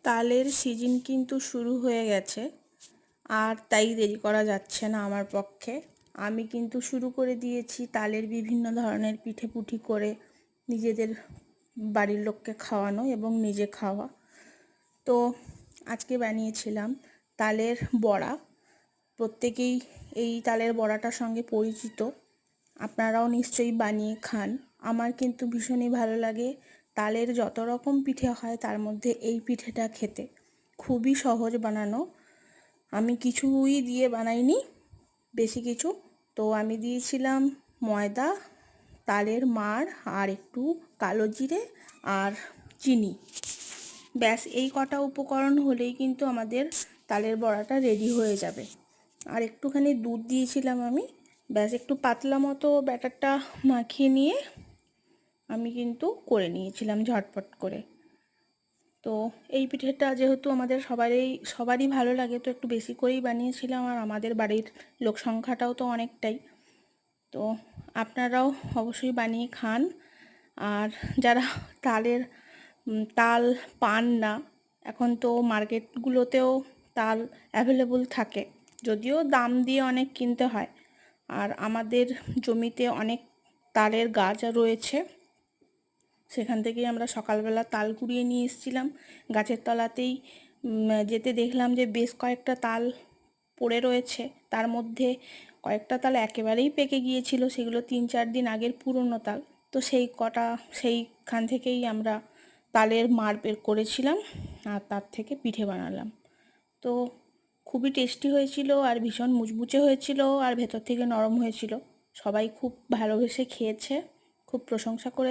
তালের সিজন কিন্তু শুরু হয়ে গেছে, আর তাই দেরি করা যাচ্ছে না আমার পক্ষে। আমি কিন্তু শুরু করে দিয়েছি তালের বিভিন্ন ধরনের পিঠে পুঠি করে নিজেদের বাড়ির লোককে খাওয়ানো এবং নিজে খাওয়া। তো আজকে বানিয়েছিলাম তালের বড়া। প্রত্যেকেই এই তালের বড়াটার সঙ্গে পরিচিত, আপনারাও নিশ্চয়ই বানিয়ে খান। আমার কিন্তু ভীষণই ভালো লাগে। তালের যত রকম পিঠে হয় তার মধ্যে এই পিঠেটা খেতে খুবই সহজ বানানো। আমি কিছুই দিয়ে বানাইনি বেশি কিছু। তো আমি দিয়েছিলাম ময়দা, তালের মাড়, আর একটু কালো জিরে আর চিনি। ব্যাস এই কটা উপকরণ হলেই কিন্তু আমাদের তালের বড়াটা রেডি হয়ে যাবে। আর একটুখানি দুধ দিয়েছিলাম আমি। ব্যাস একটু পাতলা মতো ব্যাটারটা মাখিয়ে নিয়ে আমি কিন্তু করে নিয়েছিলাম ঝটপট করে। তো এই পিঠেটা যেহেতু আমাদের সবারই ভালো লাগে, তো একটু বেশি করেই বানিয়েছিলাম। আর আমাদের বাড়ির লোক সংখ্যাটাও তো অনেকটাই। তো আপনারাও অবশ্যই বানিয়ে খান। আর যারা তাল পান না, এখন তো মার্কেটগুলোতেও তাল অ্যাভেলেবল থাকে, যদিও দাম দিয়ে অনেক কিনতে হয়। আর আমাদের জমিতে অনেক তালের গাছ রয়েছে, সেখান থেকেই আমরা সকালবেলা তাল কুড়িয়ে নিয়ে এসেছিলাম। গাছের তলাতেই যেতে দেখলাম যে বেশ কয়েকটা তাল পড়ে রয়েছে। তার মধ্যে কয়েকটা তাল একেবারেই পেকে গিয়েছিল, সেগুলো 3-4 দিন আগের পুরনো তাল। তো সেইখান থেকেই আমরা তালের মাড় বের করেছিলাম আর তার থেকে পিঠে বানালাম। তো খুবই টেস্টি হয়েছিল আর ভীষণ মুচমুচে হয়েছিল আর ভেতর থেকে নরম হয়েছিল। সবাই খুব ভালোবেসে খেয়েছে, খুব প্রশংসা করেছে।